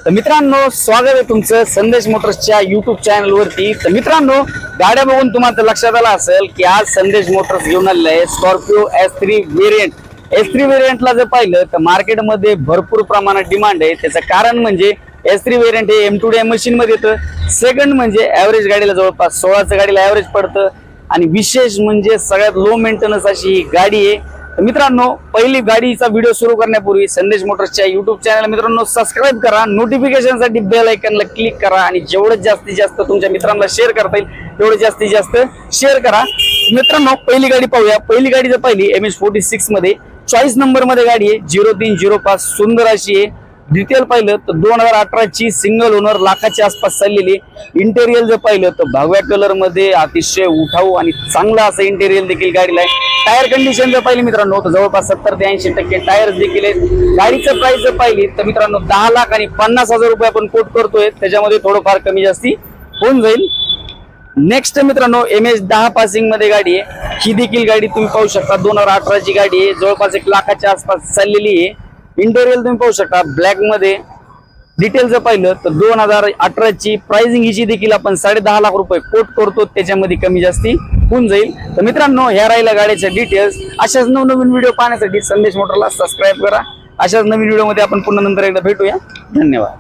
तर मित्रांनो, स्वागत आहे तुमचं संदेश मोटर्सच्या YouTube चॅनल वरती। तर मित्रांनो, गाड्या बघून तुम्हाला लक्षात आलं असेल की आज संदेश मोटर्स घेऊन आलेलं आहे स्कॉर्पिओ S3 व्हेरिएंट। S3 व्हेरिएंटला जर पाहिलं तर मार्केटमध्ये भरपूर प्रमाणात डिमांड आहे। त्याचं कारण म्हणजे S3 व्हेरिएंट हे M2DI मशीन मध्ये येतं। सेकंड म्हणजे ॲव्हरेज गाडीला जवळपास 16चं गाडीला ॲव्हरेज पडतं आणि विशेष म्हणजे सगळ्यात लो मेंटेनन्स अशी ही गाडी आहे। तर मित्रांनो, पहिली गाडीचा व्हिडिओ सुरू करण्यापूर्वी संदेश मोटर्सच्या YouTube चॅनल मित्रांनो सबस्क्राइब करा, नोटिफिकेशनसाठी बेल आयकॉनला क्लिक करा आणि जेवढं जास्तीत जास्त तुमच्या मित्रांना शेअर करता येईल तेवढं जास्तीत जास्त शेअर करा। मित्रांनो, पहिली गाडी पाहूया। पहिली गाडी जर पाहिली MH46 मध्ये चॉईस नंबर मध्ये गाडी आहे 0305, सुंदर अशी आहे। डिटेल पाहिलं तर 2018 ची सिंगल ओनर, लाखाच्या आसपास चाललेली। इंटेरियर जर पाहिलं तर भगव्या कलर मध्ये अतिशय उठाऊ आणि चांगला असं इंटेरियर देखील गाडीला आहे। टायर कंडिशन जर पाहिली मित्रांनो तर जवळपास 70 ते 80% टायर्स देखील आहेत। गाडीचं प्राइस जर पाहिली तर मित्रांनो 10,50,000 रुपये आपण कोट करतोय, त्याच्यामध्ये थोडंफार कमी जास्ती होऊन जाईल। नेक्स्ट मित्रांनो MH10 पासिंग मध्ये गाडी आहे। ही देखील गाडी तुम्ही पाहू शकता 2018 ची गाडी आहे, जवळपास 1 लाखाच्या आसपास चाललेली आहे। इंटेरियर तुम्ही पाहू शकता ब्लॅक मध्ये। डिटेल जर पाहिलं तर 2018 ची प्राइसिंग हिची देखील आपण 10.5 लाख रुपये कोट करतो, त्याच्यामध्ये कमी जास्ती होऊन जाईल। तर मित्रांनो, ह्या राहिल्या गाड्याच्या डिटेल्स। अशाच नवनवीन व्हिडिओ पाहण्यासाठी संदेश मोटरला सबस्क्राइब करा। अशाच नवीन व्हिडिओ मध्ये आपण पुन्हा नंतर एकदा भेटूया। धन्यवाद।